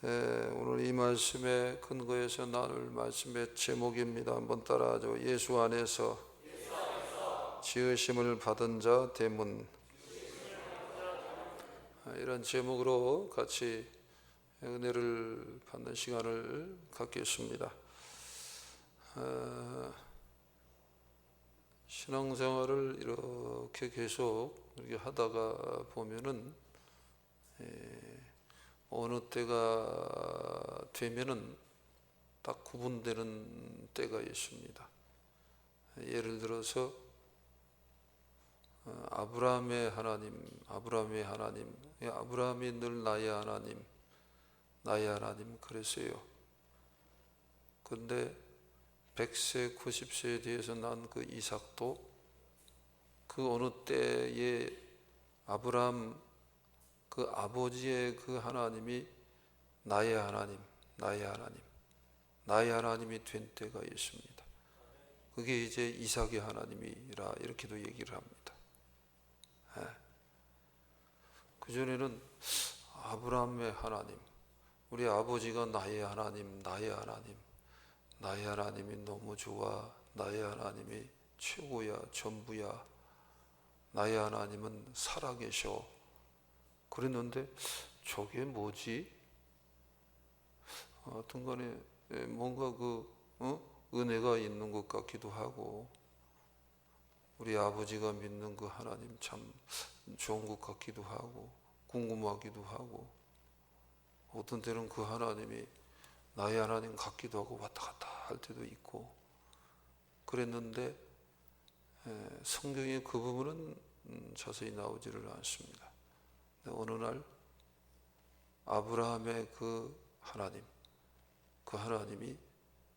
오늘 이 말씀의 근거에서 나눌 말씀의 제목입니다. 한번 따라하죠. 예수 안에서 지으심을 받은 자 대문. 이런 제목으로 같이 은혜를 받는 시간을 갖겠습니다. 신앙생활을 이렇게 계속 이렇게 하다가 보면은 어느 때가 되면은 딱 구분되는 때가 있습니다. 예를 들어서 아브라함의 하나님, 아브라함이 늘 나의 하나님 그랬어요. 근데 100세, 90세에 대해서 난 그 이삭도 그 어느 때에 아브라함 그 아버지의 그 하나님이 나의 하나님이 된 때가 있습니다. 그게 이제 이삭의 하나님이라 이렇게도 얘기를 합니다. 그전에는 아브라함의 하나님, 우리 아버지가 나의 하나님이 너무 좋아, 나의 하나님이 최고야, 전부야, 나의 하나님은 살아계셔 그랬는데 저게 뭐지? 하여튼 간에 뭔가 은혜가 있는 것 같기도 하고 우리 아버지가 믿는 그 하나님 참 좋은 것 같기도 하고 궁금하기도 하고 어떤 때는 그 하나님이 나의 하나님 같기도 하고 왔다 갔다 할 때도 있고 그랬는데 성경에 그 부분은 자세히 나오지를 않습니다. 어느 날 아브라함의 그 하나님이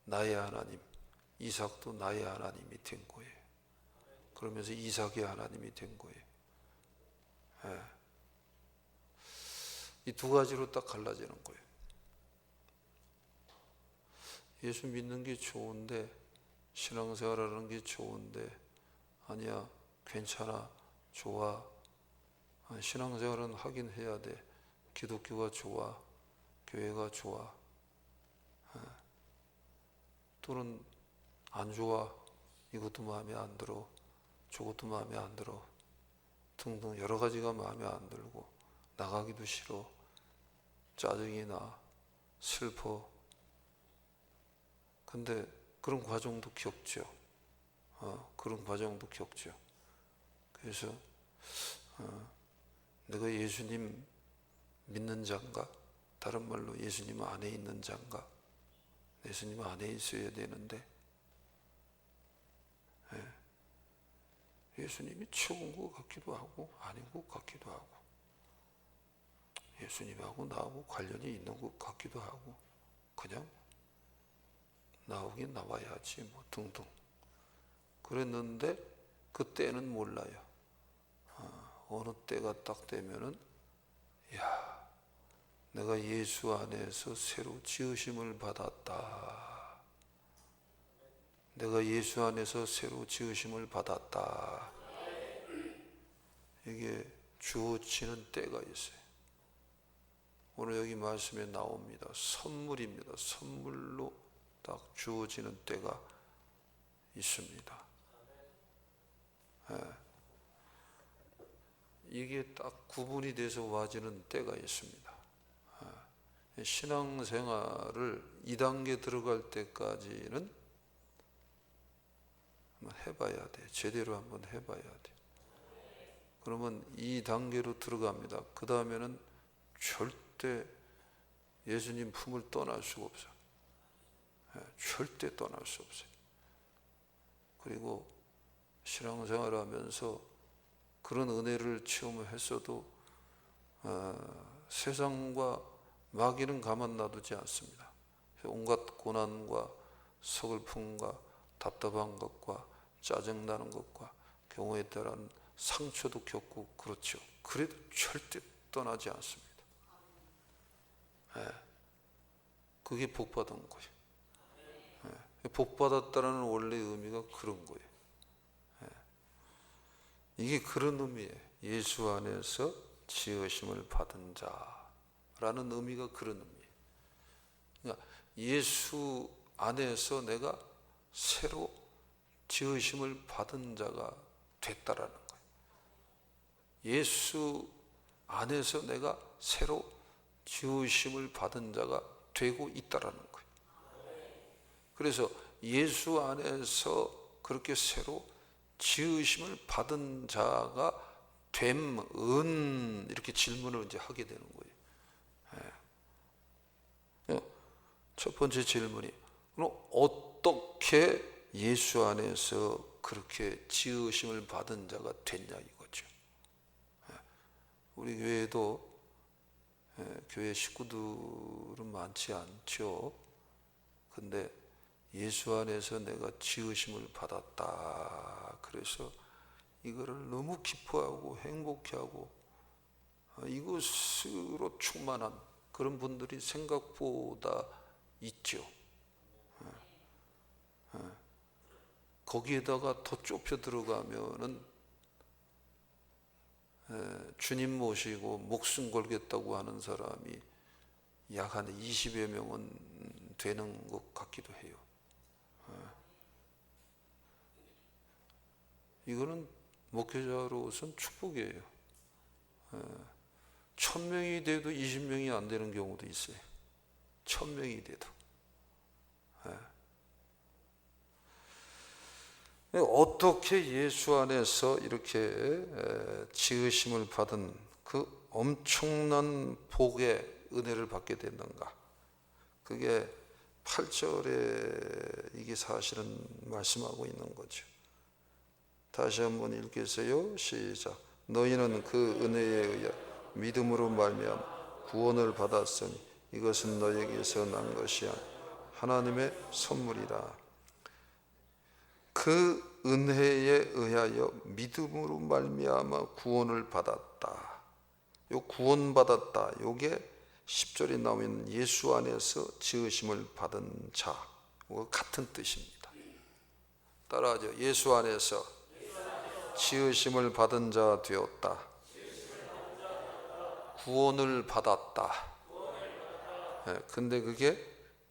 나의 하나님, 이삭도 나의 하나님이 된 거예요. 그러면서 이삭의 하나님이 된 거예요. 이 두 가지로 딱 갈라지는 거예요. 예수 믿는 게 좋은데, 신앙생활하는 게 좋은데, 아니야, 괜찮아, 좋아. 신앙생활은 하긴 해야 돼. 기독교가 좋아, 교회가 좋아. 또는 안 좋아, 이것도 마음에 안 들어, 저것도 마음에 안 들어 등등 여러 가지가 마음에 안 들고 나가기도 싫어, 짜증이 나, 슬퍼. 근데 그런 과정도 겪죠. 그래서 내가 예수님 믿는 자인가? 다른 말로 예수님 안에 있는 자인가? 예수님 안에 있어야 되는데 예수님이 최고인 것 같기도 하고 아닌 것 같기도 하고 예수님하고 나하고 관련이 있는 것 같기도 하고 그냥 나오긴 나와야지 뭐 등등 그랬는데 그때는 몰라요. 어느 때가 딱 되면은 야, 내가 예수 안에서 새로 지으심을 받았다. 내가 예수 안에서 새로 지으심을 받았다. 이게 주어지는 때가 있어요. 오늘 여기 말씀에 나옵니다. 선물입니다. 선물로 딱 주어지는 때가 있습니다. 이게 딱 구분이 돼서 와지는 때가 있습니다. 신앙생활을 2단계 들어갈 때까지는 한번 해봐야 돼. 제대로 한번 해봐야 돼. 그러면 2단계로 들어갑니다. 그 다음에는 절대 예수님 품을 떠날 수가 없어요. 절대 떠날 수 없어요. 그리고 신앙생활을 하면서 그런 은혜를 체험했어도 세상과 마귀는 가만 놔두지 않습니다. 온갖 고난과 서글픔과 답답한 것과 짜증나는 것과 경우에 따른 상처도 겪고 그렇죠. 그래도 절대 떠나지 않습니다. 그게 복받은 거예요. 복받았다는 원래 의미가 그런 거예요. 이게 그런 의미예요. 예수 안에서 지으심을 받은 자라는 의미가 그런 의미예요. 예수 안에서 내가 새로 지으심을 받은 자가 됐다라는 거예요. 예수 안에서 내가 새로 지으심을 받은 자가 되고 있다라는 거예요. 그래서 예수 안에서 그렇게 새로 지으심을 받은 자가 됨은 이렇게 질문을 이제 하게 되는 거예요. 첫 번째 질문이 그럼 어떻게 예수 안에서 그렇게 지으심을 받은 자가 됐냐 이거죠. 우리 교회도 교회 식구들은 많지 않죠. 근데 예수 안에서 내가 지으심을 받았다. 그래서 이거를 너무 기뻐하고 행복해하고 이것으로 충만한 그런 분들이 생각보다 있죠. 거기에다가 더 좁혀 들어가면은 주님 모시고 목숨 걸겠다고 하는 사람이 약 한 20여 명은 되는 것 같기도 해요. 이거는 목회자로서는 축복이에요. 1000명이 돼도 20명이 안 되는 경우도 있어요. 1000명이 돼도. 어떻게 예수 안에서 이렇게 지으심을 받은 그 엄청난 복의 은혜를 받게 됐는가? 그게 8절에 이게 사실은 말씀하고 있는 거죠. 다시 한번 읽겠어요. 시작. 너희는 그 은혜에 의해 믿음으로 말미암아 구원을 받았으니 이것은 너에게서 난 것이 아니라 하나님의 선물이라. 그 은혜에 의하여 믿음으로 말미암아 구원을 받았다. 요 구원받았다. 요게 10절에 나오는 예수 안에서 지으심을 받은 자. 같은 뜻입니다. 따라하죠. 예수 안에서 지으심을 받은 자 되었다. 구원을 받았다. 근데 그게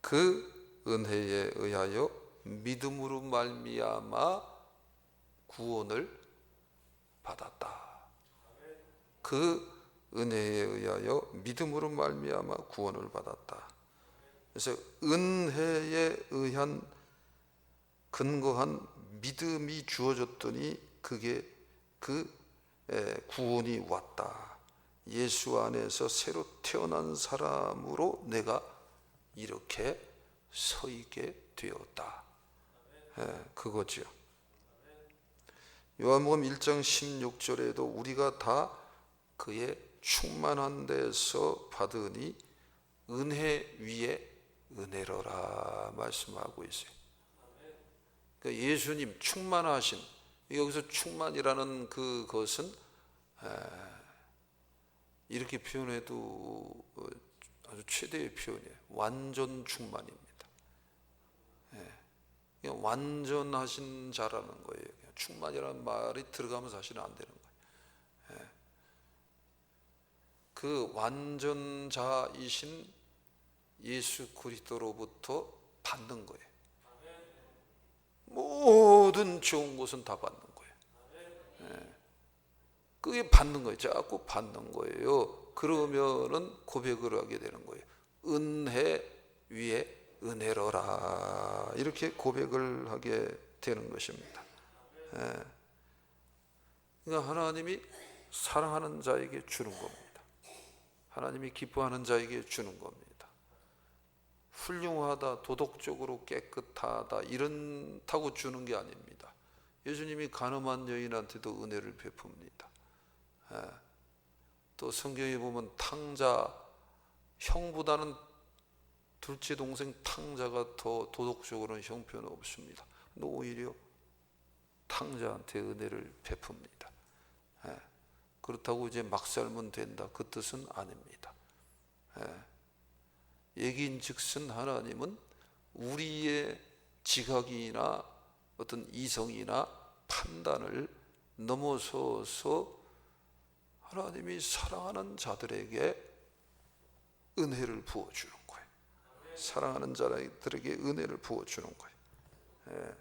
그 은혜에 의하여 믿음으로 말미암아 구원을 받았다. 그 은혜에 의하여 믿음으로 말미암아 구원을 받았다. 그래서 은혜에 의한 근거한 믿음이 주어졌더니 그게 그 구원이 왔다. 예수 안에서 새로 태어난 사람으로 내가 이렇게 서 있게 되었다. 그거죠. 요한복음 1장 16절에도 우리가 다 그의 충만한 데서 받으니 은혜 위에 은혜로라 말씀하고 있어요. 그러니까 예수님 충만하신, 여기서 충만이라는 그것은 이렇게 표현해도 아주 최대의 표현이에요. 완전 충만입니다. 완전하신 자라는 거예요. 충만이라는 말이 들어가면 사실은 안 되는 거예요. 그 완전자이신 예수 그리스도로부터 받는 거예요. 모든 좋은 것은 다 받는 거예요. 그게 받는 거예요. 자꾸 받는 거예요. 그러면은 고백을 하게 되는 거예요. 은혜 위에 은혜로라. 이렇게 고백을 하게 되는 것입니다. 그러니까 하나님이 사랑하는 자에게 주는 겁니다. 하나님이 기뻐하는 자에게 주는 겁니다. 훌륭하다, 도덕적으로 깨끗하다 이런다고 주는 게 아닙니다. 예수님이 가늠한 여인한테도 은혜를 베풉니다. 또 성경에 보면 탕자, 형보다는 둘째 동생 탕자가 더 도덕적으로는 형편은 없습니다. 근데 오히려 탕자한테 은혜를 베풉니다. 그렇다고 이제 막 살면 된다, 그 뜻은 아닙니다. 얘기인즉슨 하나님은 우리의 지각이나 어떤 이성이나 판단을 넘어서서 하나님이 사랑하는 자들에게 은혜를 부어주는 거예요. 사랑하는 자들에게 은혜를 부어주는 거예요. 예.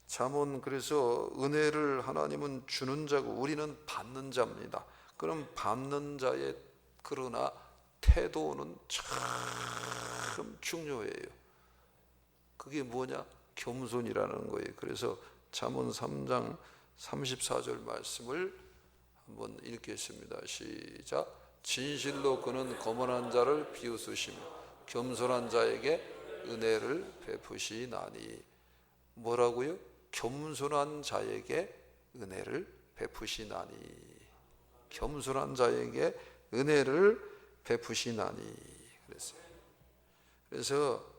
잠언 그래서 은혜를 하나님은 주는 자고 우리는 받는 자입니다. 그럼 받는 자의 그러나 태도는 참 중요해요. 그게 뭐냐? 겸손이라는 거예요. 그래서 잠언 3장 34절 말씀을 한번 읽겠습니다. 시작. 진실로 그는 거만한 자를 비웃으시며 겸손한 자에게 은혜를 베푸시나니. 뭐라고요? 겸손한 자에게 은혜를 베푸시나니. 겸손한 자에게 은혜를 베푸시나니. 그래서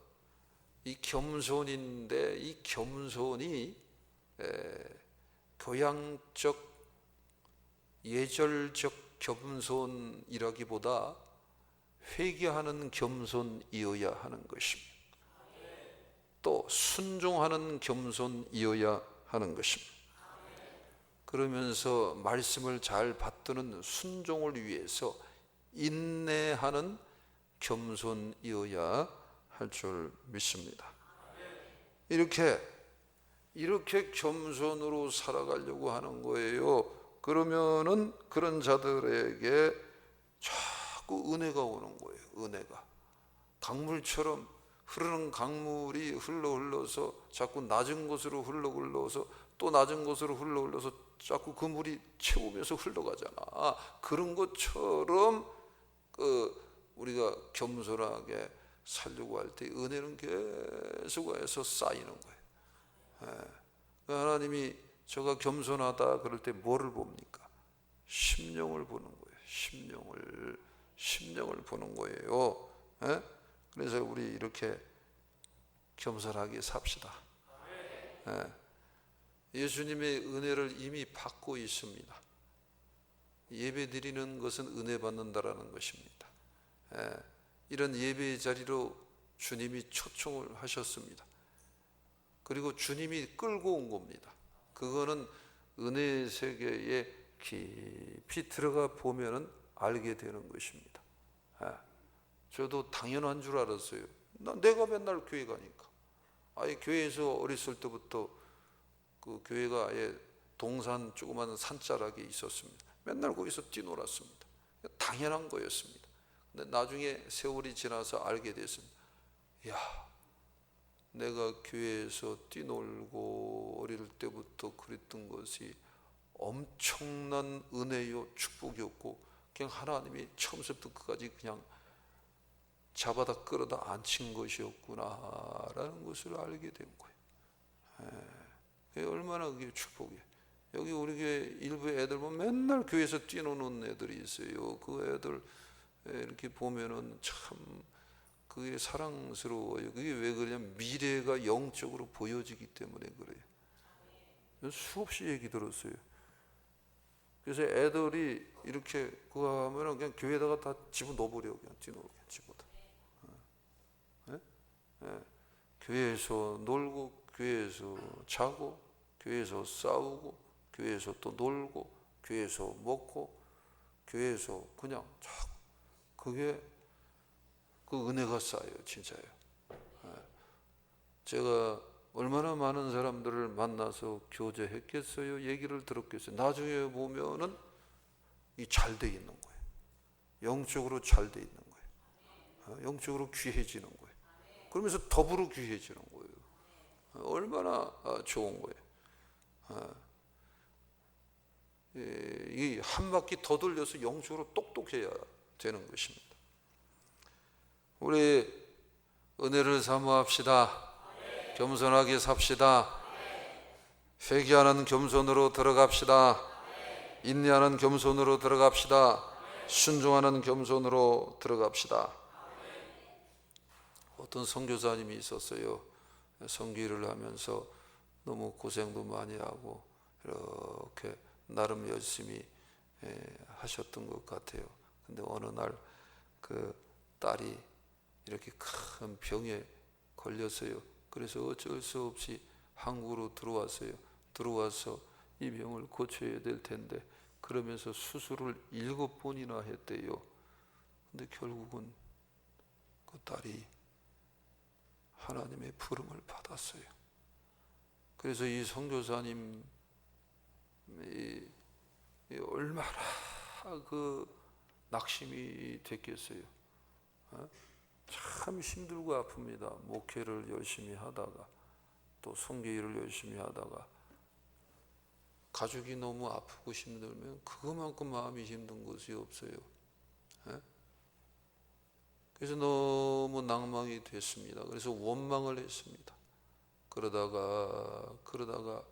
이 겸손인데 이 겸손이 교양적 예절적 겸손이라기보다 회개하는 겸손이어야 하는 것입니다. 또 순종하는 겸손이어야 하는 것입니다. 그러면서 말씀을 잘 받드는 순종을 위해서 인내하는 겸손이어야 할 줄 믿습니다. 이렇게 겸손으로 살아가려고 하는 거예요. 그러면은 그런 자들에게 자꾸 은혜가 오는 거예요. 은혜가 강물처럼 흐르는 강물이 흘러서 자꾸 낮은 곳으로 흘러서 또 낮은 곳으로 흘러서 자꾸 그 물이 채우면서 흘러가잖아. 그런 것처럼 우리가 겸손하게 살려고 할 때 은혜는 계속해서 쌓이는 거예요. 하나님이 저가 겸손하다 그럴 때 뭐를 봅니까? 심령을 보는 거예요. 심령을 보는 거예요. 그래서 우리 이렇게 겸손하게 삽시다. 예수님의 은혜를 이미 받고 있습니다. 예배 드리는 것은 은혜 받는다라는 것입니다. 이런 예배의 자리로 주님이 초청을 하셨습니다. 그리고 주님이 끌고 온 겁니다. 그거는 은혜의 세계에 깊이 들어가 보면은 알게 되는 것입니다. 저도 당연한 줄 알았어요. 내가 맨날 교회 가니까. 아예 교회에서 어렸을 때부터 그 교회가 아예 동산 조그마한 산자락에 있었습니다. 맨날 거기서 뛰놀았습니다. 당연한 거였습니다. 근데 나중에 세월이 지나서 알게 됐습니다. 야, 내가 교회에서 뛰놀고 어릴 때부터 그랬던 것이 엄청난 은혜요 축복이었고 그냥 하나님이 처음부터 끝까지 그냥 잡아다 끌어다 앉힌 것이었구나라는 것을 알게 된 거예요. 얼마나 그게 축복이에요. 여기 우리 교회 일부 애들 보면 맨날 교회에서 뛰노는 애들이 있어요. 그 애들 이렇게 보면은 참 그게 사랑스러워요. 그게 왜 그러냐면 미래가 영적으로 보여지기 때문에 그래요. 수없이 얘기 들었어요. 그래서 애들이 이렇게 그거 하면은 그냥 교회에다가 다 집어넣어버려. 그냥 뛰노게 집어다. 교회에서 놀고, 교회에서 자고, 교회에서 싸우고, 교회에서 또 놀고, 교회에서 먹고, 교회에서 그냥 자고. 그게 그 은혜가 쌓여요, 진짜요. 제가 얼마나 많은 사람들을 만나서 교제했겠어요, 얘기를 들었겠어요. 나중에 보면은 이 잘 돼 있는 거예요. 영적으로 잘 돼 있는 거예요. 영적으로 귀해지는 거예요. 그러면서 더불어 귀해지는 거예요. 얼마나 좋은 거예요. 이 한 바퀴 더 돌려서 영적으로 똑똑해야 되는 것입니다. 우리 은혜를 사모합시다. 겸손하게 삽시다. 회개하는 겸손으로 들어갑시다. 인내하는 겸손으로 들어갑시다. 순종하는 겸손으로 들어갑시다. 어떤 선교사님이 있었어요. 선교를 하면서 너무 고생도 많이 하고 이렇게 나름 열심히 하셨던 것 같아요. 근데 어느 날 그 딸이 이렇게 큰 병에 걸렸어요. 그래서 어쩔 수 없이 한국으로 들어왔어요. 들어와서 이 병을 고쳐야 될 텐데 그러면서 수술을 7번이나 했대요. 근데 결국은 그 딸이 하나님의 부름을 받았어요. 그래서 이 선교사님 얼마나 그 낙심이 됐겠어요. 참 힘들고 아픕니다. 목회를 열심히 하다가 또 선교 일을 열심히 하다가 가족이 너무 아프고 힘들면 그것만큼 마음이 힘든 것이 없어요. 그래서 너무 낭망이 됐습니다. 그래서 원망을 했습니다. 그러다가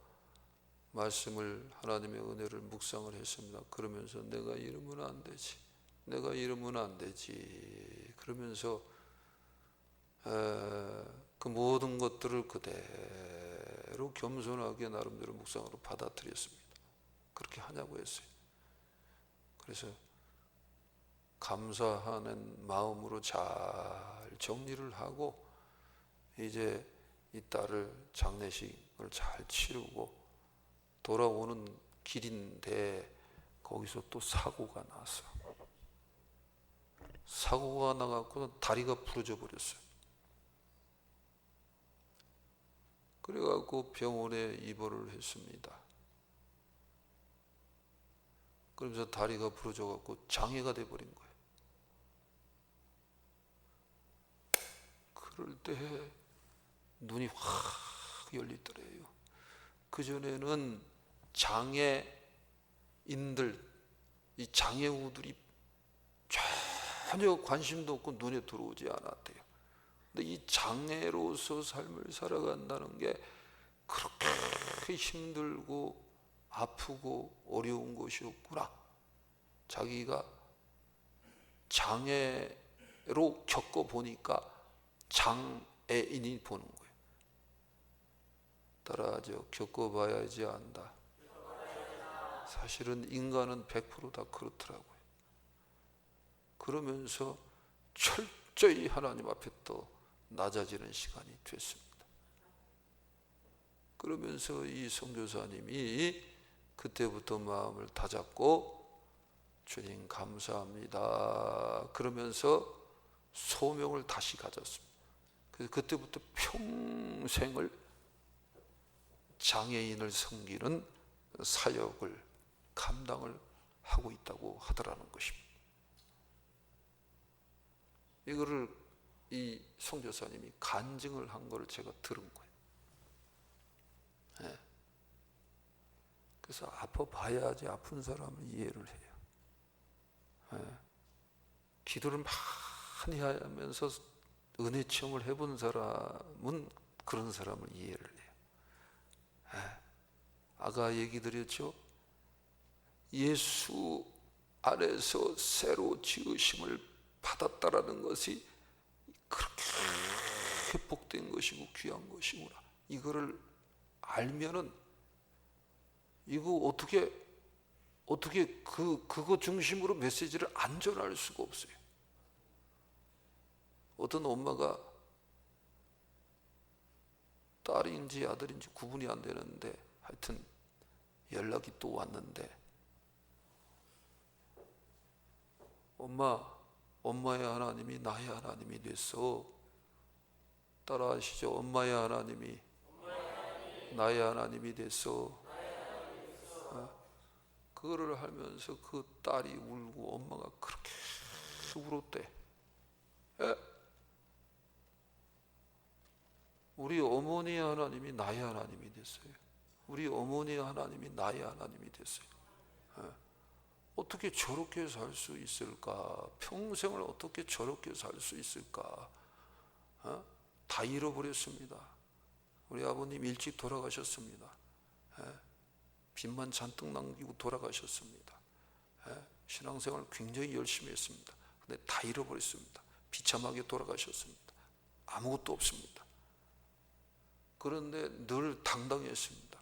말씀을, 하나님의 은혜를 묵상을 했습니다. 그러면서 내가 이러면 안 되지, 내가 이러면 안 되지, 그러면서 그 모든 것들을 그대로 겸손하게 나름대로 묵상으로 받아들였습니다. 그렇게 하냐고 했어요. 그래서 감사하는 마음으로 잘 정리를 하고 이제 이 딸을 장례식을 잘 치르고 돌아오는 길인데 거기서 또 사고가 났어. 사고가 나갖고 다리가 부러져 버렸어요. 그래갖고 병원에 입원을 했습니다. 그러면서 다리가 부러져갖고 장애가 돼버린 거예요. 그럴 때 눈이 확 열리더래요. 그전에는 장애인들, 이 장애우들이 전혀 관심도 없고 눈에 들어오지 않았대요. 근데 이 장애로서 삶을 살아간다는 게 그렇게 힘들고 아프고 어려운 것이 없구나. 자기가 장애로 겪어보니까 장애인이 보는 거예요. 따라하죠. 겪어봐야지 안다. 사실은 인간은 100% 다 그렇더라고요. 그러면서 철저히 하나님 앞에 또 낮아지는 시간이 됐습니다. 그러면서 이 선교사님이 그때부터 마음을 다잡고 주님 감사합니다 그러면서 소명을 다시 가졌습니다. 그래서 그때부터 평생을 장애인을 섬기는 사역을 감당을 하고 있다고 하더라는 것입니다. 이거를 이 선교사님이 간증을 한 거를 제가 들은 거예요. 네. 그래서 아파봐야지 아픈 사람은 이해를 해요. 네. 기도를 많이 하면서 은혜 체험을 해본 사람은 그런 사람을 이해를 해요. 네. 아까 얘기 드렸죠. 예수 안에서 새로 지으심을 받았다라는 것이 그렇게 복된 것이고 귀한 것이구나. 이거를 알면은 이거 어떻게 그거 중심으로 메시지를 안 전할 수가 없어요. 어떤 엄마가 딸인지 아들인지 구분이 안 되는데 하여튼 연락이 또 왔는데 엄마의 하나님이 나의 하나님이 됐어. 따라하시죠. 엄마의 하나님이 나의 하나님이 됐어. 그거를 하면서 그 딸이 울고 엄마가 그렇게 울었대. 우리 어머니의 하나님이 나의 하나님이 됐어요. 우리 어머니의 하나님이 나의 하나님이 됐어요. 어떻게 저렇게 살 수 있을까? 평생을 어떻게 저렇게 살 수 있을까? 다 잃어버렸습니다. 우리 아버님 일찍 돌아가셨습니다. 빚만 잔뜩 남기고 돌아가셨습니다. 신앙생활 굉장히 열심히 했습니다. 근데 다 잃어버렸습니다. 비참하게 돌아가셨습니다. 아무것도 없습니다. 그런데 늘 당당했습니다.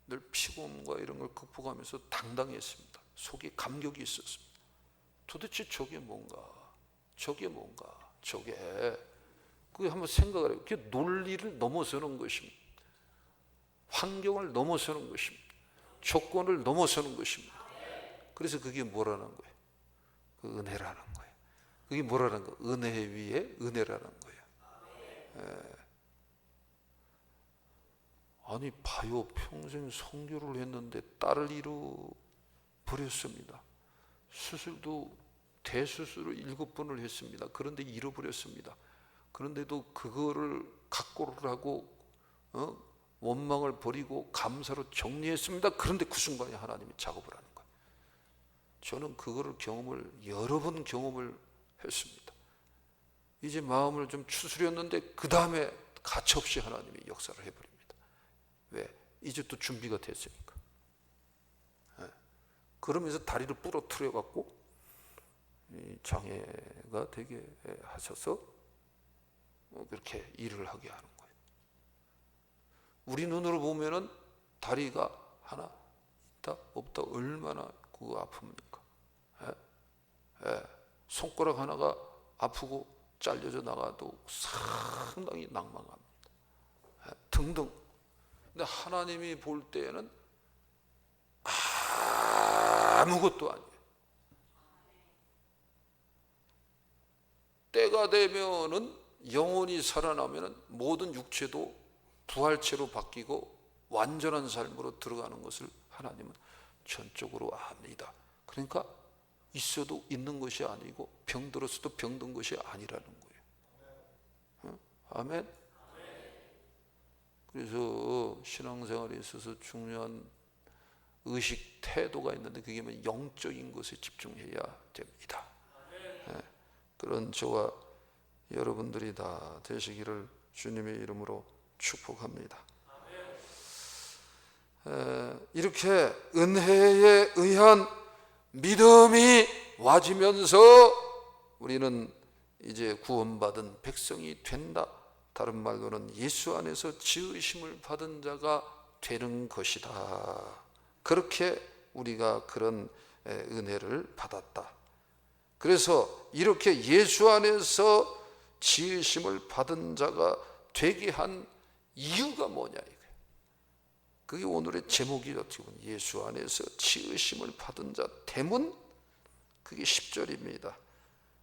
늘 피곤과 이런 걸 극복하면서 당당했습니다. 속에 감격이 있었습니다. 도대체 저게 뭔가? 그게 한번 생각을 해요. 그게 논리를 넘어서는 것입니다. 환경을 넘어서는 것입니다. 조건을 넘어서는 것입니다. 그래서 그게 뭐라는 거예요? 그 은혜라는 거예요. 그게 뭐라는 거? 은혜 위에 은혜라는 거예요. 아니 봐요, 평생 선교를 했는데 딸을 잃어버렸습니다. 수술도 대수술을 7번을 했습니다. 그런데 잃어버렸습니다. 그런데도 그거를 각오를 하고 원망을 버리고 감사로 정리했습니다. 그런데 그 순간에 하나님이 작업을 하는 거예요. 저는 그거를 여러 번 경험을 했습니다. 이제 마음을 좀 추스렸는데 그 다음에 가차없이 하나님이 역사를 해버립니다. 왜? 이제 또 준비가 됐으니까. 그러면서 다리를 부러뜨려 갖고 장애가 되게 하셔서 그렇게 일을 하게 하는 거예요. 우리 눈으로 보면은 다리가 하나 있다 없다 얼마나 그거 아픕니까? 손가락 하나가 아프고 잘려져 나가도 상당히 낭망합니다. 등등. 근데 하나님이 볼 때에는 아무것도 아니에요. 때가 되면은 영혼이 살아나면은 모든 육체도 부활체로 바뀌고 완전한 삶으로 들어가는 것을 하나님은 전적으로 압니다. 그러니까 있어도 있는 것이 아니고 병들었어도 병든 것이 아니라는 거예요. 아멘. 그래서 신앙생활에 있어서 중요한 의식 태도가 있는데 그게 뭐 영적인 것에 집중해야 됩니다. 그런 저와 여러분들이 다 되시기를 주님의 이름으로 축복합니다. 이렇게 은혜에 의한 믿음이 와지면서 우리는 이제 구원받은 백성이 된다. 다른 말로는 예수 안에서 지으심을 받은 자가 되는 것이다. 그렇게 우리가 그런 은혜를 받았다. 그래서 이렇게 예수 안에서 지으심을 받은 자가 되게 한 이유가 뭐냐 이거예요. 그게 오늘의 제목이 어떻게 보면 예수 안에서 지으심을 받은 자 대문, 그게 10절입니다.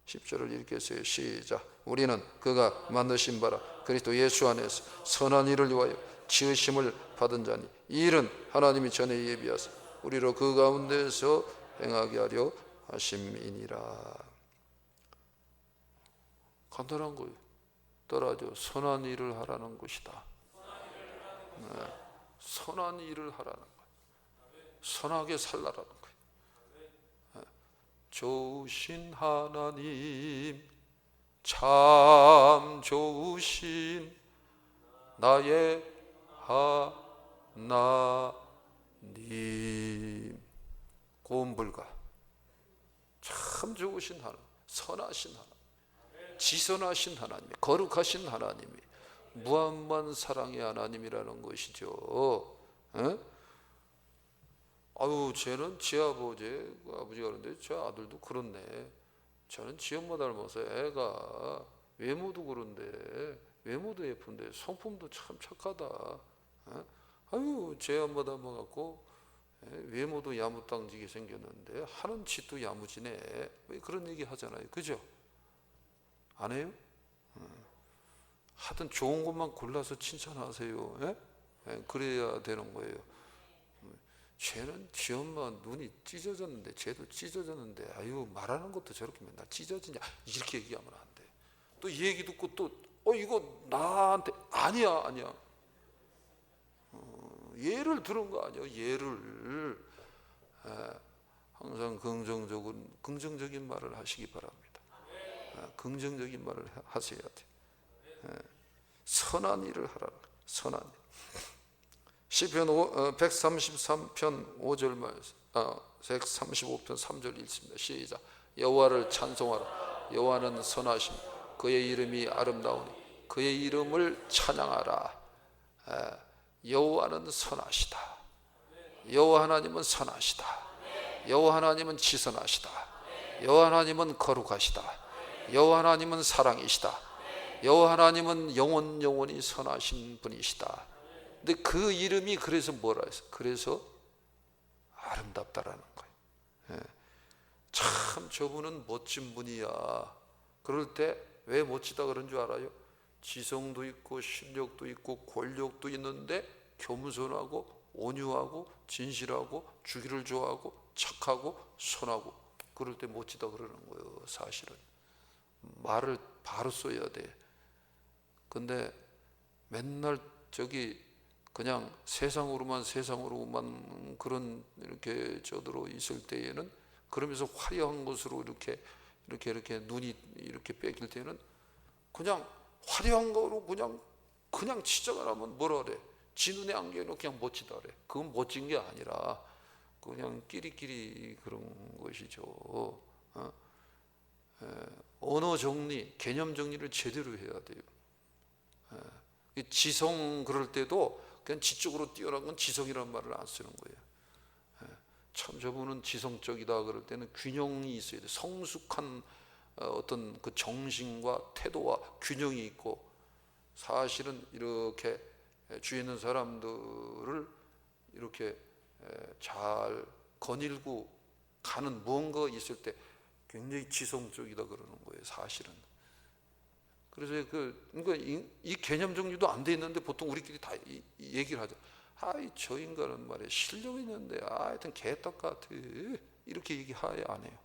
10절을 이렇게 써요. 시작. 우리는 그가 만드신 바라 그리스도 예수 안에서 선한 일을 위하여 지으심을 받은 자니 이 일은 하나님이 전에 예비하사 우리로 그 가운데서 행하게 하려 하심이니라. 간단한 거예요. 따라하죠. 선한 일을 하라는 것이다. 선한 일을 하라는 거예요. 선하게 살라라는 거예요. 좋으신 하나님, 참 좋으신 나의 하나님. 고음불가. 참 좋으신 하나님, 선하신 하나님, 지선하신 하나님, 거룩하신 하나님이 무한한 사랑의 하나님이라는 것이죠. 아유, 쟤는 지 아버지가 그런데 제 아들도 그렇네. 저는 지 엄마 닮아서 애가 외모도 그런데 외모도 예쁜데 성품도 참 착하다. 아유, 제 엄마 닮아갖고 외모도 야무땅지게 생겼는데 하는 짓도 야무지네. 왜 그런 얘기 하잖아요. 그죠? 안 해요? 하여튼 좋은 것만 골라서 칭찬하세요. 그래야 되는 거예요. 쟤는 지 엄마 눈이 찢어졌는데 쟤도 찢어졌는데 아유 말하는 것도 저렇게 맨날 찢어지냐 이렇게 얘기하면 안 돼. 또 이 얘기 듣고 또 이거 나한테 아니야. 예를 들은 거 아니에요. 예를 항상 긍정적인 말을 하시기 바랍니다. 긍정적인 말을 하셔야 돼. 선한 일을 하라. 선한 일. 시편 133편 5절 말씀, 135편 3절 읽습니다. 시작. 여호와를 찬송하라. 여호와는 선하심, 그의 이름이 아름다우니 그의 이름을 찬양하라. 여호와는 선하시다. 여호와 하나님은 선하시다. 여호와 하나님은 지선하시다. 여호와 하나님은 거룩하시다. 여호와 하나님은 사랑이시다. 여호와 하나님은 영원히 선하신 분이시다. 근데 그 이름이 그래서 뭐라 했어? 그래서 아름답다라는 거예요. 참 저분은 멋진 분이야. 그럴 때 왜 멋지다 그런 줄 알아요? 지성도 있고 실력도 있고 권력도 있는데 겸손하고 온유하고 진실하고 주기를 좋아하고 착하고 선하고, 그럴 때 멋지다 그러는 거예요. 사실은 말을 바로 써야 돼. 근데 맨날 그냥 세상으로만 그런 이렇게 저들어 있을 때에는, 그러면서 화려한 것으로 이렇게 눈이 이렇게 뺏길 때는 그냥 화려한 거로 그냥 지적을 하면 뭐라 그래? 지 눈에 안겨놓고 그냥 멋지다 그래. 그건 멋진 게 아니라 그냥 끼리끼리 그런 것이죠. 언어 정리, 개념 정리를 제대로 해야 돼요. 지성 그럴 때도 그냥 지적으로 뛰어난 건 지성이라는 말을 안 쓰는 거예요. 참 저분은 지성적이다 그럴 때는 균형이 있어야 돼. 성숙한 어떤 그 정신과 태도와 균형이 있고, 사실은 이렇게 주위에 있는 사람들을 이렇게 잘 거닐고 가는 무언가가 있을 때 굉장히 지성적이다 그러는 거예요, 사실은. 그래서 그러니까 이 개념 정리도 안 돼 있는데 보통 우리끼리 다 얘기를 하죠. 저 인간은 말이야 실력 있는데 하여튼 개떡 같아, 이렇게 얘기하야 안 해요.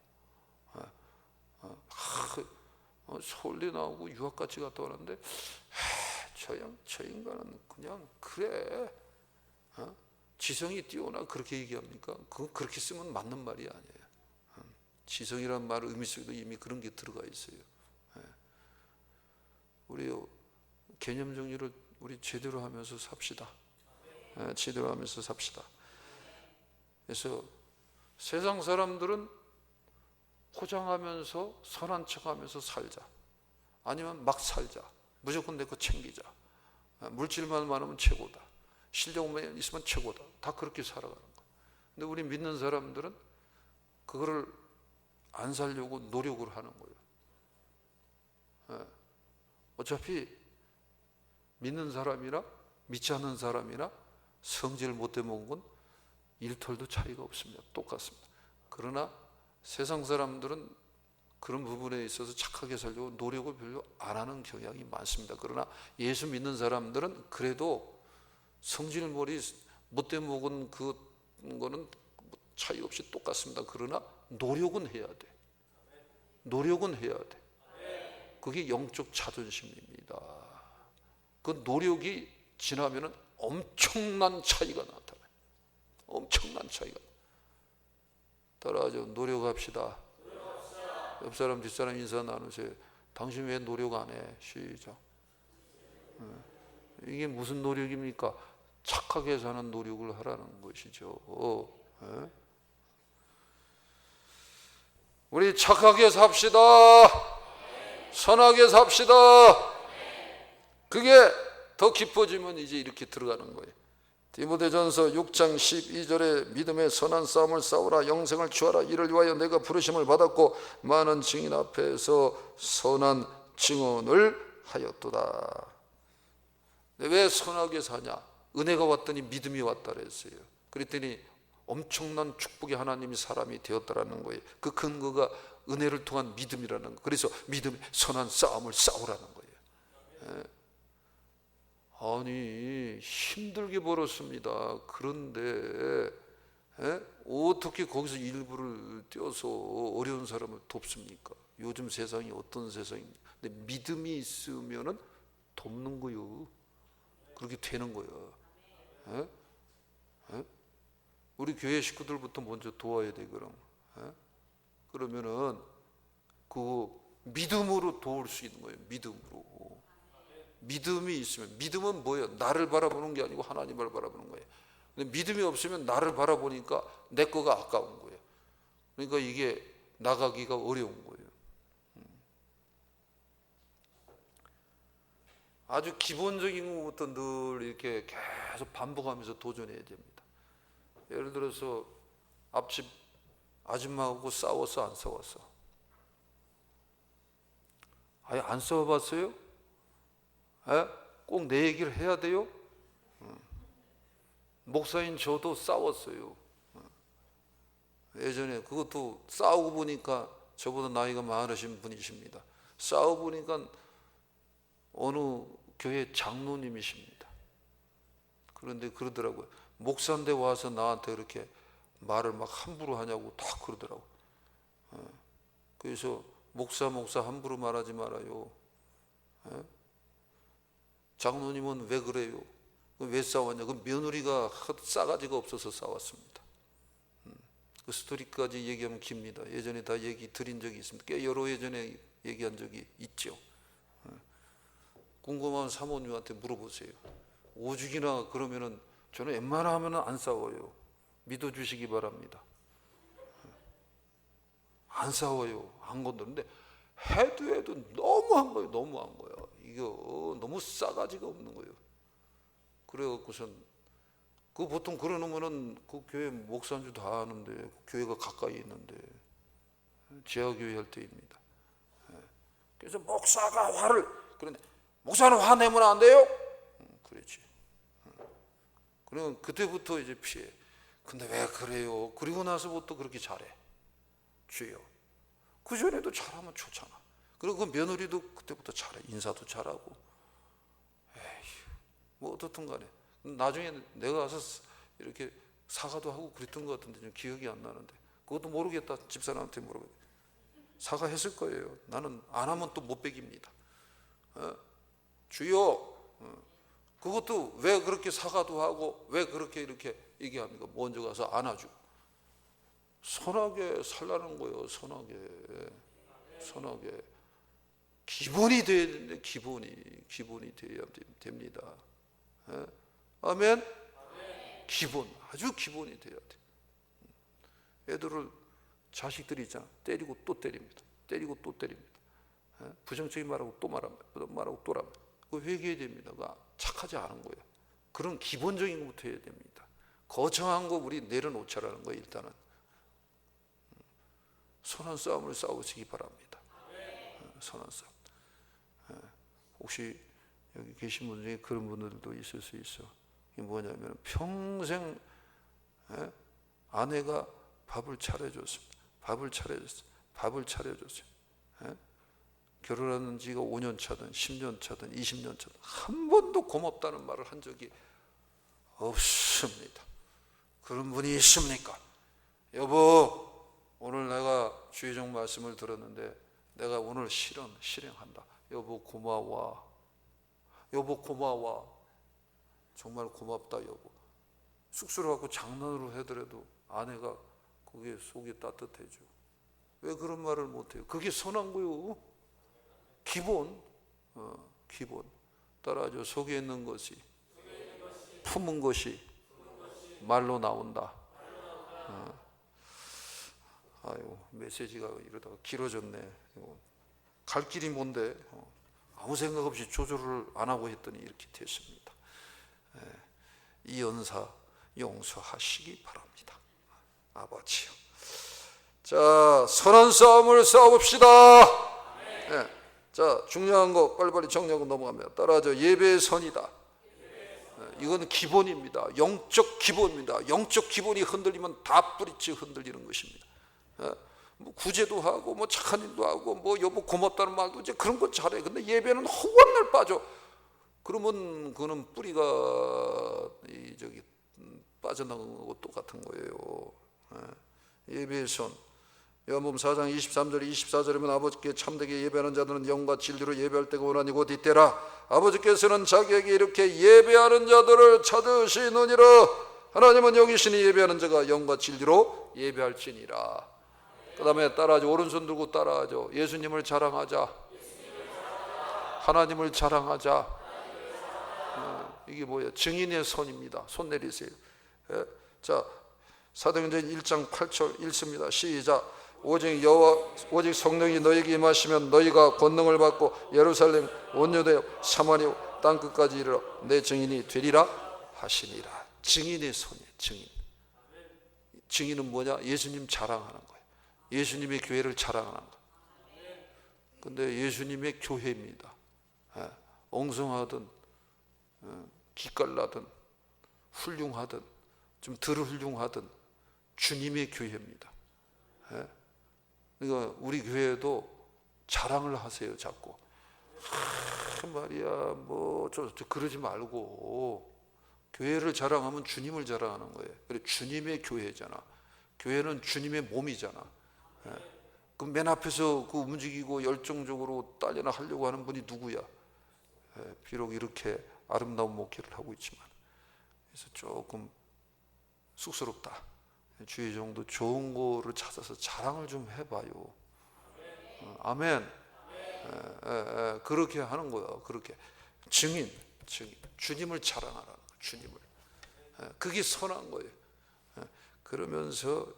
서울대 나오고 유학같이 갔다 오는데 저 인간은 그냥 그래, 지성이 뛰어나, 그렇게 얘기합니까? 그거 그렇게 쓰면 맞는 말이 아니에요. 지성이란 말 의미 속에도 이미 그런 게 들어가 있어요. 우리 개념 정리를 우리 제대로 하면서 삽시다. 제대로 하면서 삽시다. 그래서 세상 사람들은 포장하면서 선한 척하면서 살자, 아니면 막 살자, 무조건 내 거 챙기자, 물질만 많으면 최고다, 실력만 있으면 최고다, 다 그렇게 살아가는 거예요. 근데 우리 믿는 사람들은 그거를 안 살려고 노력을 하는 거예요. 어차피 믿는 사람이나 믿지 않는 사람이나 성질 못돼 먹은 건 일털도 차이가 없습니다. 똑같습니다. 그러나 세상 사람들은 그런 부분에 있어서 착하게 살려고 노력을 별로 안 하는 경향이 많습니다. 그러나 예수 믿는 사람들은 그래도 성질머리 못돼 먹은 그거는 차이 없이 똑같습니다. 그러나 노력은 해야 돼. 노력은 해야 돼. 그게 영적 자존심입니다. 그 노력이 지나면은 엄청난 차이가 나타나요. 엄청난 차이가. 따라하죠. 노력합시다. 옆 사람 뒷사람 인사 나누세요. 당신 왜 노력 안 해? 시작. 이게 무슨 노력입니까? 착하게 사는 노력을 하라는 것이죠. 우리 착하게 삽시다. 선하게 삽시다. 그게 더 깊어지면 이제 이렇게 들어가는 거예요. 디모데전서 6장 12절에 믿음의 선한 싸움을 싸우라, 영생을 취하라. 이를 위하여 내가 부르심을 받았고 많은 증인 앞에서 선한 증언을 하였도다. 왜 선하게 사냐? 은혜가 왔더니 믿음이 왔다 그랬어요. 그랬더니 엄청난 축복의 하나님이 사람이 되었다라는 거예요. 그 근거가 은혜를 통한 믿음이라는 거. 그래서 믿음의 선한 싸움을 싸우라는 거예요. 아니 힘들게 벌었습니다. 그런데 어떻게 거기서 일부를 떼어서 어려운 사람을 돕습니까? 요즘 세상이 어떤 세상입니까? 근데 믿음이 있으면은 돕는 거요. 그렇게 되는 거야. 우리 교회 식구들부터 먼저 도와야 돼. 그러면은 그 믿음으로 도울 수 있는 거예요. 믿음으로. 믿음이 있으면, 믿음은 뭐예요? 나를 바라보는 게 아니고 하나님을 바라보는 거예요. 근데 믿음이 없으면 나를 바라보니까 내 거가 아까운 거예요. 그러니까 이게 나가기가 어려운 거예요. 아주 기본적인 것부터 늘 이렇게 계속 반복하면서 도전해야 됩니다. 예를 들어서 앞집 아줌마하고 싸웠어, 안 싸웠어? 아예 안 싸워봤어요? 꼭 내 얘기를 해야 돼요? 목사인 저도 싸웠어요. 예전에 그것도 싸우고 보니까 저보다 나이가 많으신 분이십니다. 싸워보니까 어느 교회 장로님이십니다. 그런데 그러더라고요. 목사인데 와서 나한테 그렇게 말을 막 함부로 하냐고 딱 그러더라고요. 그래서 목사 함부로 말하지 말아요. 장로님은 왜 그래요? 왜 싸웠냐? 그 며느리가 싸가지가 없어서 싸웠습니다. 그 스토리까지 얘기하면 깁니다. 예전에 다 얘기 드린 적이 있습니다. 꽤 여러 예전에 얘기한 적이 있죠. 궁금한 사모님한테 물어보세요. 오죽이나 그러면은 저는 웬만하면은 안 싸워요. 믿어주시기 바랍니다. 안 싸워요. 안 건드는데 해도 너무한 거예요. 너무한 거예요. 이거 너무 싸가지가 없는 거예요. 그래갖고선 그 보통 그러면은 그 교회 목사인 줄 다 아는데 그 교회가 가까이 있는데 지하교회 할 때입니다. 그래서 목사가 화를 그런데 목사는 화내면 안 돼요? 그랬지. 그러면 그때부터 이제 피해. 근데 왜 그래요? 그리고 나서부터 그렇게 잘해. 주여. 그 전에도 잘하면 좋잖아. 그리고 그 며느리도 그때부터 잘해. 인사도 잘하고. 에휴, 뭐 어떻든 간에. 나중에 내가 가서 이렇게 사과도 하고 그랬던 것 같은데 좀 기억이 안 나는데. 그것도 모르겠다. 집사람한테 물어보고. 사과했을 거예요. 나는 안 하면 또 못 베깁니다. 주여. 그것도 왜 그렇게 사과도 하고 왜 그렇게 이렇게 얘기합니까? 먼저 가서 안아주고. 선하게 살라는 거예요. 선하게 기본이 돼야 되는데 기본이 돼야 됩니다. 아멘. 기본, 아주 기본이 돼야 돼. 애들을 자식들이 있잖아. 때리고 또 때립니다. 때리고 또 때립니다. 부정적인 말하고 또 말합니다. 말하고 또 말합니다. 그거 회개해야 됩니다. 그거 착하지 않은 거예요. 그런 기본적인 것부터 해야 됩니다. 거창한 거 우리 내려놓자라는 거예요. 일단은 선한 싸움을 싸우시기 바랍니다. 선한 싸움. 혹시 여기 계신 분 중에 그런 분들도 있을 수 있어. 이게 뭐냐면 평생 아내가 밥을 차려줬습니다. 밥을 차려줬어요. 결혼한 지가 5년 차든 10년 차든 20년 차든 한 번도 고맙다는 말을 한 적이 없습니다. 그런 분이 있습니까? 여보, 오늘 내가 주의종 말씀을 들었는데 내가 오늘 실행한다. 여보 고마워. 여보 고마워. 정말 고맙다 여보. 쑥스러워하고 장난으로 하더라도 아내가 그게 속이 따뜻해져. 왜 그런 말을 못해요? 그게 선한 거요. 기본. 따라하죠. 속에 있는 것이 품은 것이 말로 나온다. 아유, 메시지가 이러다가 길어졌네. 갈 길이 뭔데? 아무 생각 없이 조절을 안 하고 했더니 이렇게 됐습니다. 이 연사 용서하시기 바랍니다. 아버지요. 자, 선한 싸움을 싸웁시다. 자, 중요한 거 빨리빨리 정리하고 넘어갑니다. 따라하죠. 예배의 선이다. 이건 기본입니다. 영적 기본입니다. 영적 기본이 흔들리면 다 뿌리치 흔들리는 것입니다. 뭐 구제도 하고 뭐 착한 일도 하고 뭐 여보 고맙다는 말도 이제 그런 건 잘해. 근데 예배는 허구한 날 빠져. 그러면 그는 뿌리가 빠져나간 거고 똑같은 거예요. 예배의 손. 요한복음 4장 23절 24절이면 아버지께 참되게 예배하는 자들은 영과 진리로 예배할 때가 오나니 곧 이때라. 아버지께서는 자기에게 이렇게 예배하는 자들을 찾으시느니라. 하나님은 영이시니 예배하는 자가 영과 진리로 예배할지니라. 그 다음에 따라하죠. 오른손 들고 따라하죠. 예수님을 자랑하자. 하나님을 자랑하자. 이게 뭐예요? 증인의 손입니다. 손 내리세요. 자, 사도행전 1장 8절 읽습니다. 시작. 오직 성령이 너희에게 임하시면 너희가 권능을 받고 예루살렘 온 유대여 사마리아 땅 끝까지 이르러 내 증인이 되리라 하시니라. 증인의 손이에요. 증인은 뭐냐? 예수님 자랑하는 거예요. 예수님의 교회를 자랑하는 거예요. 근데 예수님의 교회입니다. 엉성하든 기깔나든 훌륭하든 좀 덜 훌륭하든 주님의 교회입니다. 그러니까 우리 교회도 자랑을 하세요. 자꾸 말이야 뭐 저 그러지 말고, 교회를 자랑하면 주님을 자랑하는 거예요. 그래, 주님의 교회잖아. 교회는 주님의 몸이잖아. 그 맨 앞에서 그 움직이고 열정적으로 딸려나 하려고 하는 분이 누구야? 비록 이렇게 아름다운 목회를 하고 있지만. 그래서 조금 쑥스럽다. 주의 정도 좋은 거를 찾아서 자랑을 좀 해봐요. 아멘. 그렇게 하는 거야. 그렇게 증인, 주님을 자랑하라는 거야. 주님을. 그게 선한 거예요. 그러면서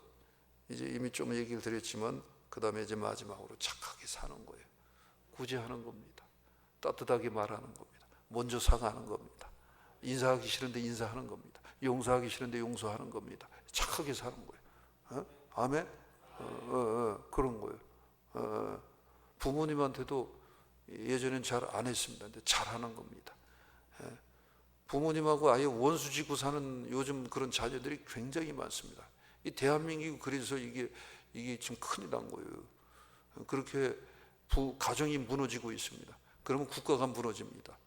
이제 이미 좀 얘기를 드렸지만, 그 다음에 이제 마지막으로 착하게 사는 거예요. 구제하는 겁니다. 따뜻하게 말하는 겁니다. 먼저 사과하는 겁니다. 인사하기 싫은데 인사하는 겁니다. 용서하기 싫은데 용서하는 겁니다. 착하게 사는 거예요. 아멘. 그런 거예요. 부모님한테도 예전엔 잘 안 했습니다. 근데 잘하는 겁니다. 부모님하고 아예 원수 짓고 사는 요즘 그런 자녀들이 굉장히 많습니다. 이 대한민국이 그래서 이게 지금 큰일 난 거예요. 그렇게 가정이 무너지고 있습니다. 그러면 국가가 무너집니다.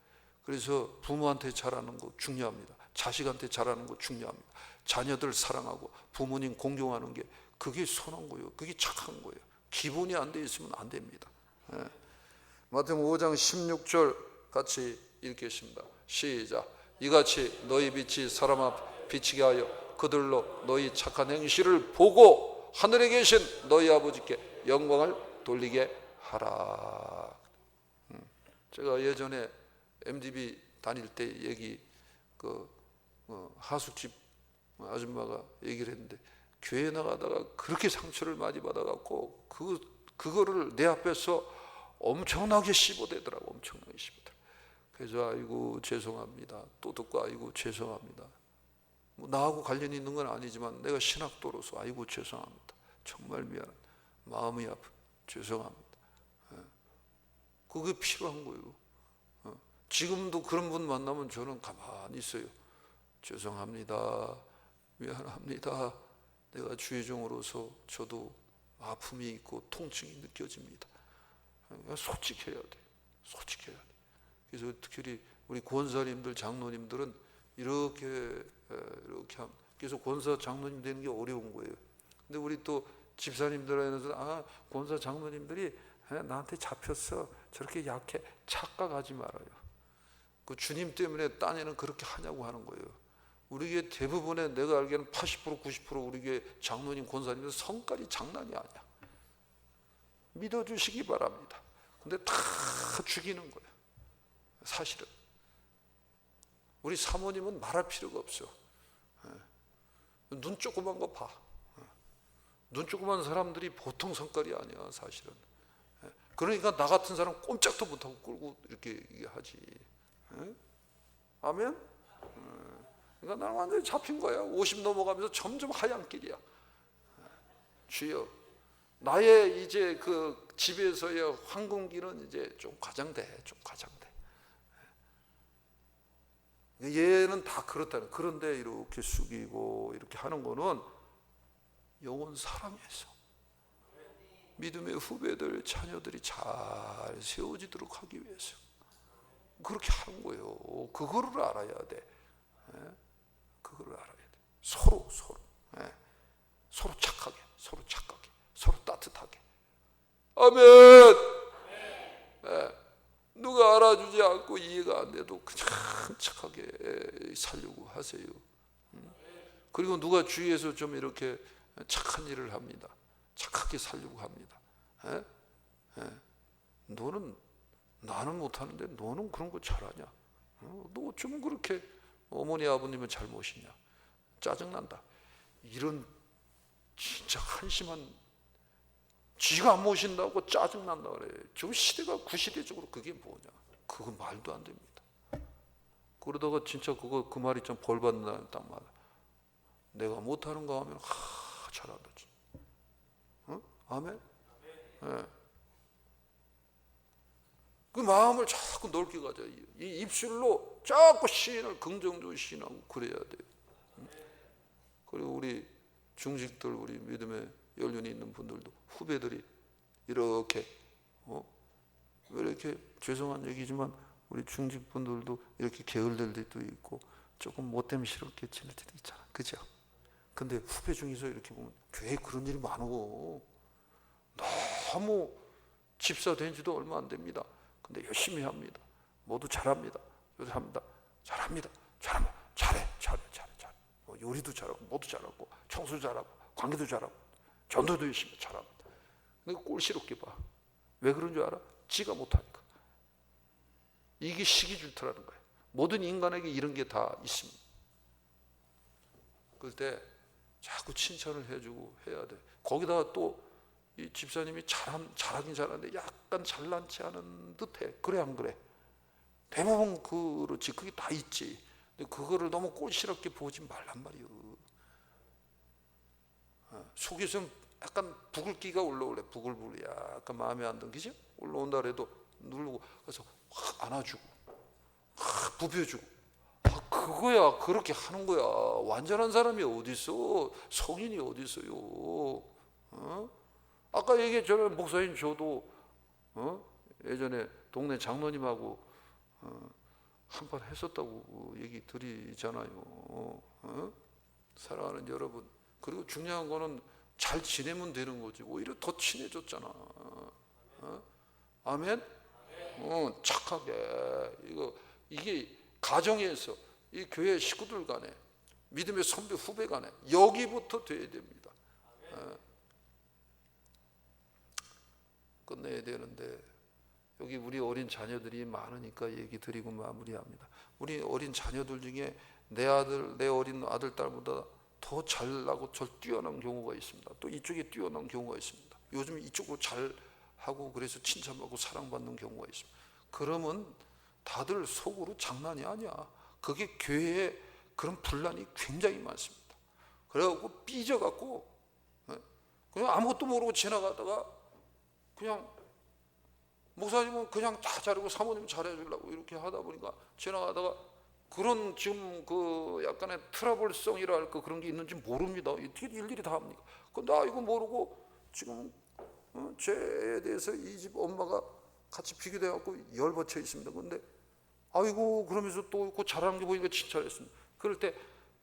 그래서 부모한테 잘하는 거 중요합니다. 자식한테 잘하는 거 중요합니다. 자녀들 사랑하고 부모님 공경하는 게, 그게 선한 거예요. 그게 착한 거예요. 기본이 안 돼 있으면 안 됩니다. 마태복음 5장 16절 같이 읽겠습니다. 시작. 이같이 너희 빛이 사람 앞 비치게 하여 그들로 너희 착한 행실을 보고 하늘에 계신 너희 아버지께 영광을 돌리게 하라. 제가 예전에 MDB 다닐 때 얘기, 하숙집 아줌마가 얘기를 했는데, 교회 나가다가 그렇게 상처를 많이 받아갖고 그거를 내 앞에서 엄청나게 씹어대더라고. 엄청나게 씹어대더라고. 그래서 아이고 죄송합니다. 또 듣고 아이고 죄송합니다. 뭐 나하고 관련이 있는 건 아니지만 내가 신학도로서 아이고 죄송합니다. 정말 미안합니다. 마음이 아프 죄송합니다. 그게 필요한 거예요. 지금도 그런 분 만나면 저는 가만히 있어요. 죄송합니다. 미안합니다. 내가 주의 종으로서 저도 아픔이 있고 통증이 느껴집니다. 솔직해야 돼. 솔직해야 돼. 그래서 특히 우리 권사님들, 장로님들은 이렇게 그래서 권사 장로님 되는 게 어려운 거예요. 근데 우리 또 집사님들에서 권사 장로님들이 나한테 잡혔어. 저렇게 약해. 착각하지 말아요. 그 주님 때문에 딴에는 그렇게 하냐고 하는 거예요. 우리 교회 대부분의, 내가 알기에는 80% 90% 우리 교회 장로님 권사님들 성깔이 장난이 아니야. 믿어주시기 바랍니다. 근데 다 죽이는 거예요. 사실은 우리 사모님은 말할 필요가 없어. 눈 조그만 거 봐. 눈 조그만 사람들이 보통 성깔이 아니야 사실은. 그러니까 나 같은 사람 꼼짝도 못하고 끌고 이렇게 하지. 아멘. 그러니까 나는 완전히 잡힌 거야. 50 넘어가면서 점점 하얀 길이야. 주여, 나의 이제 그 집에서의 황금기는 이제 좀 과장돼. 좀 과장돼. 얘는 다 그렇다는. 그런데 이렇게 숙이고 이렇게 하는 거는 영혼 사랑해서 믿음의 후배들, 자녀들이 잘 세워지도록 하기 위해서 그렇게 하는 거예요. 그거를 알아야 돼. 그거를 알아야 돼. 서로 착하게, 서로 따뜻하게. 아멘. 누가 알아주지 않고 이해가 안 돼도 그냥 착하게 살려고 하세요. 그리고 누가 주위에서 좀 이렇게 착한 일을 합니다. 착하게 살려고 합니다. 너는, 나는 못하는데 너는 그런 거 잘하냐? 너 어쩌면 그렇게 어머니 아버님은 잘못이냐? 짜증난다. 이런 진짜 한심한, 지가 안 모신다고 짜증난다 그래. 지금 시대가 구시대적으로 그게 뭐냐? 그거 말도 안 됩니다. 그러다가 진짜 그 말이 좀 벌 받는다는 딱 말. 내가 못하는 거 하면 잘한다. 아멘. 그 마음을 자꾸 넓게 가져. 이 입술로 자꾸 시인을 긍정적으로 시인하고 그래야 돼요. 그리고 우리 중직들, 우리 믿음의 연륜이 있는 분들도, 후배들이 이렇게 왜 이렇게 죄송한 얘기지만 우리 중직분들도 이렇게 게을들 때도 있고 조금 못됨스럽게 지낼 때도 있잖아, 그죠? 근데 후배 중에서 이렇게 보면 교회에 그런 일이 많어. 너무 집사 된 지도 얼마 안 됩니다. 근데 열심히 합니다. 모두 잘합니다. 잘합니다. 잘해. 요리도 잘하고, 모두 잘하고, 청소 잘하고, 관계도 잘하고, 전도도 열심히 잘합니다. 근데 꼴시럽게 봐. 왜 그런 줄 알아? 지가 못하니까. 이게 시기줄투라는 거예요. 모든 인간에게 이런 게 다 있습니다. 그럴 때 자꾸 칭찬을 해주고 해야 돼. 거기다가 또 이 집사님이 잘하긴 잘하는데 약간 잘난치 않은 듯해. 그래 안 그래? 대부분 그렇지. 그게 다 있지. 근데 그거를 너무 꼴시럽게 보지 말란 말이에요. 속에서는 약간 부글기가 올라올래. 부글부글 약간 마음에 안 든 기지? 올라온다 그래도 누르고 그래서 확 안아주고 부벼주고 그거야. 그렇게 하는 거야. 완전한 사람이 어디 있어? 성인이 어디 있어요? 아까 얘기했잖아요. 목사님 저도 예전에 동네 장로님하고 한판 했었다고 얘기 드리잖아요. 사랑하는 여러분, 그리고 중요한 거는 잘 지내면 되는 거지. 오히려 더 친해졌잖아. 아멘? 착하게. 이게 가정에서 이 교회 식구들 간에 믿음의 선배 후배 간에 여기부터 돼야 됩니다. 끝내야 되는데 여기 우리 어린 자녀들이 많으니까 얘기 드리고 마무리합니다. 우리 어린 자녀들 중에 내 어린 아들 딸보다 더 잘나고 절 뛰어난 경우가 있습니다. 또 이쪽에 뛰어난 경우가 있습니다. 요즘 이쪽으로 잘하고 그래서 칭찬받고 사랑받는 경우가 있습니다. 그러면 다들 속으로 장난이 아니야. 그게 교회에 그런 분란이 굉장히 많습니다. 그래갖고 삐져갖고 그냥 아무것도 모르고 지나가다가 그냥 목사님은 그냥 다 잘하고 사모님 잘해주려고 이렇게 하다 보니까 지나가다가 그런 지금 그 약간의 트러블성이라 할까 그런 게 있는지 모릅니다. 어떻게 일일이 다 합니까? 근데 이거 모르고 지금 죄에 대해서 이 집 엄마가 같이 비교돼갖고 열받쳐 있습니다. 근데 아이고 그러면서 또 그 잘하는 게 보니까 칭찬했습니다. 그럴 때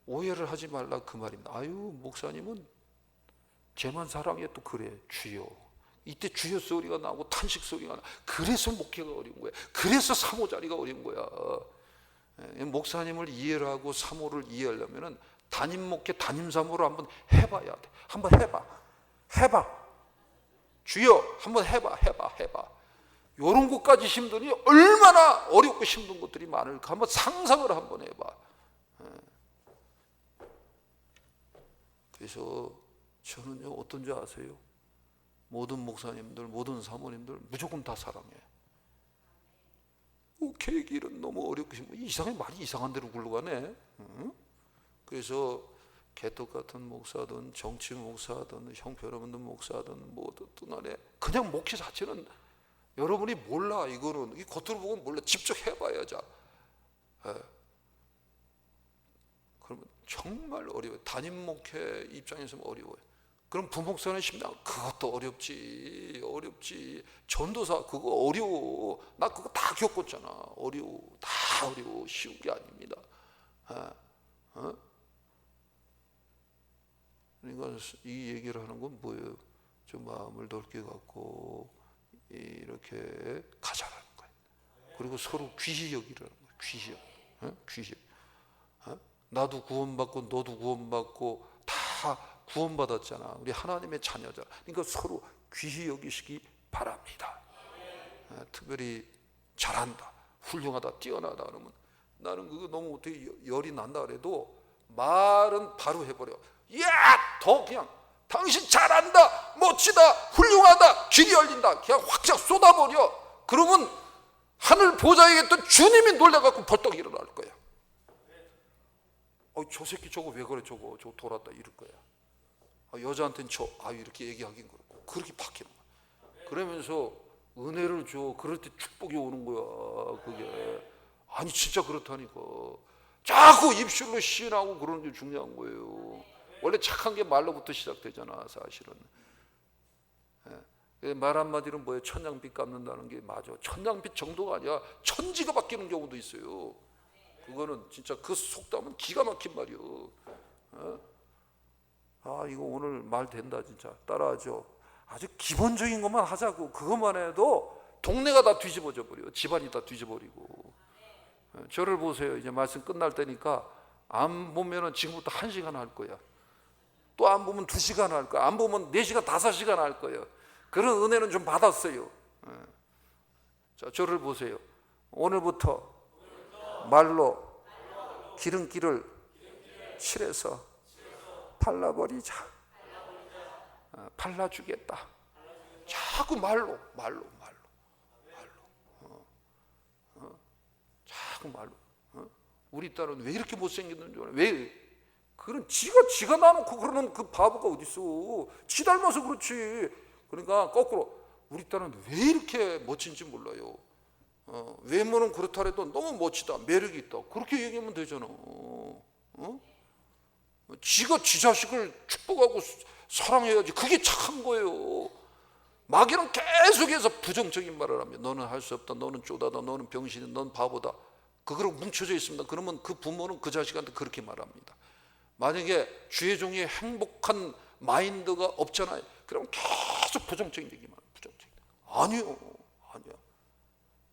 오해를 하지 말라 그 말입니다. 아유 목사님은 쟤만 사랑해 또 그래 주여. 이때 주여 소리가 나고 탄식 소리가 나. 그래서 목회가 어려운 거야. 그래서 사모 자리가 어려운 거야. 목사님을 이해를 하고 사모를 이해하려면은 담임 목회, 담임 사모를 한번 해봐야 돼. 한번 해봐. 주여 한번 해봐. 요런 것까지 힘드니 얼마나 어렵고 힘든 것들이 많을까 한번 상상을 한번 해봐. 그래서 저는요 어떤지 아세요? 모든 목사님들, 모든 사모님들 무조건 다 사랑해. 계획일은 너무 어렵고 이상해. 말이 이상한 대로 굴러가네. 그래서 개떡 같은 목사든 정치 목사든 형편없는 목사든 뭐든 간에 그냥 목회 자체는 여러분이 몰라. 이거는 이 겉으로 보면 몰라. 직접 해봐야죠. 그러면 정말 어려워요. 담임 목회 입장에서는 어려워요. 그럼 부목사는 심장 그것도 어렵지. 전도사 그거 어려워. 나 그거 다 겪었잖아. 어려워. 다 어려워. 쉬운 게 아닙니다. 그러니까 이 얘기를 하는 건 뭐예요? 좀 마음을 넓게 갖고 이렇게 가자라는 거예요. 그리고 서로 귀히 여기라는 거예요. 귀히. 나도 구원받고 너도 구원받고 다 구원받았잖아. 우리 하나님의 자녀잖아. 그러니까 서로 귀히 여기시기 바랍니다. 특별히 잘한다, 훌륭하다, 뛰어나다 그러면 나는 그거 너무 어떻게 열이 난다 그래도 말은 바로 해버려. 더 그냥 당신 잘한다, 멋지다, 훌륭하다, 길이 열린다 그냥 확 쏟아버려. 그러면 하늘 보좌에 있던 주님이 놀라갖고 벌떡 일어날 거야. 저 새끼 저거 왜 그래, 저거 돌았다 이럴 거야. 여자한테는 이렇게 얘기하긴 그렇고 그렇게 바뀌는 거야. 그러면서 은혜를 줘. 그럴 때 축복이 오는 거야. 그게 아니 진짜 그렇다니까. 자꾸 입술로 시인하고 그러는 게 중요한 거예요. 원래 착한 게 말로부터 시작되잖아 사실은. 말 한마디로 뭐예요? 천냥빚 갚는다는 게 맞아. 천냥빚 정도가 아니야. 천지가 바뀌는 경우도 있어요. 그거는 진짜 그 속담은 기가 막힌 말이요. 아, 이거 오늘 말 된다. 진짜 따라하죠. 아주 기본적인 것만 하자고. 그것만 해도 동네가 다 뒤집어져 버려. 집안이 다 뒤집어버리고. 저를 보세요. 이제 말씀 끝날 때니까 안 보면은 지금부터 1시간 할 거야. 또 안 보면 2시간 할 거야. 안 보면 4시간, 5시간 할 거예요. 그런 은혜는 좀 받았어요. 자, 저를 보세요. 오늘부터 말로 기름기를 칠해서 발라버리자. 발라주겠다. 자꾸 말로. 자꾸 말로. 우리 딸은 왜 이렇게 못생겼는지 몰라. 왜? 그런 지가 나놓고 그러는 그 바보가 어디 있어? 지 닮아서 그렇지. 그러니까 거꾸로 우리 딸은 왜 이렇게 멋진지 몰라요. 외모는 그렇다 해도 너무 멋지다, 매력이 있다. 그렇게 얘기하면 되잖아. 지가 지 자식을 축복하고 사랑해야지. 그게 착한 거예요. 마귀는 계속해서 부정적인 말을 하면 너는 할 수 없다, 너는 쪼다다, 너는 병신이다, 너는 바보다. 그거로 뭉쳐져 있습니다. 그러면 그 부모는 그 자식한테 그렇게 말합니다. 만약에 주의 종이 행복한 마인드가 없잖아요. 그럼 계속 부정적인 얘기만 해요. 부정적인. 아니야.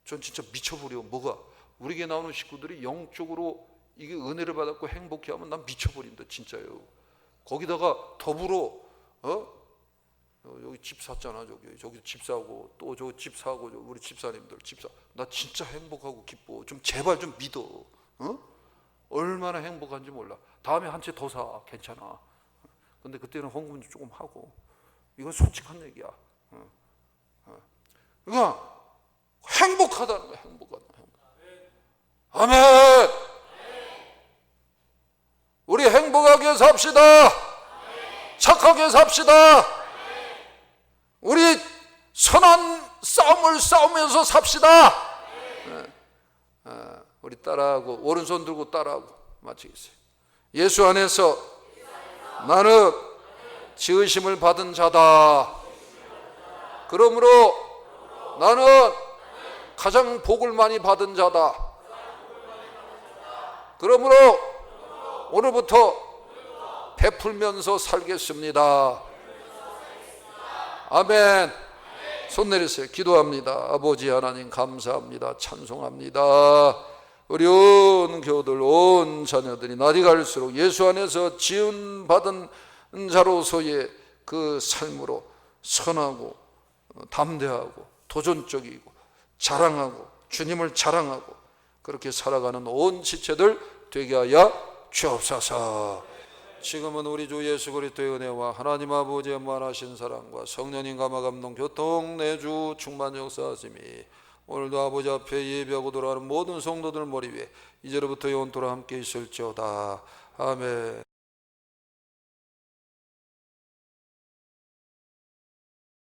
전 진짜 미쳐버려. 뭐가? 우리 교회 나오는 식구들이 영적으로 이게 은혜를 받았고 행복해하면 난 미쳐버린다. 진짜요. 거기다가 더불어 여기 집 샀잖아. 저기 집 사고 또 저 집 사고 우리 집사님들 집 사. 나 진짜 행복하고 기뻐. 좀 제발 좀 믿어. 얼마나 행복한지 몰라. 다음에 한 채 더 사. 괜찮아. 근데 그때는 헌금 조금 하고. 이건 솔직한 얘기야. 그러니까 행복하다는 거야. 행복하다. 아멘. 우리 행복하게 삽시다. 착하게 삽시다. 우리 선한 싸움을 싸우면서 삽시다. 우리 따라하고 오른손 들고 따라하고 마치겠어요. 예수 안에서 나는 지으심을 받은 자다. 그러므로 나는 가장 복을 많이 받은 자다. 그러므로 오늘부터 베풀면서 살겠습니다. 아멘. 손 내리세요. 기도합니다. 아버지 하나님 감사합니다. 찬송합니다. 우리 온 교우들 온 자녀들이 날이 갈수록 예수 안에서 지은 받은 자로서의 그 삶으로 선하고 담대하고 도전적이고 자랑하고 주님을 자랑하고 그렇게 살아가는 온 지체들 되게 하여 주옵소서. 지금은 우리 주 예수 그리스도의 은혜와 하나님 아버지의 무한하신 사랑과 성령님 감화 감동 교통 내주 충만 역사하심이 오늘도 아버지 앞에 예배하고 돌아가는 모든 성도들 머리 위에 이제로부터 영원토록 함께 있을지어다. 아멘.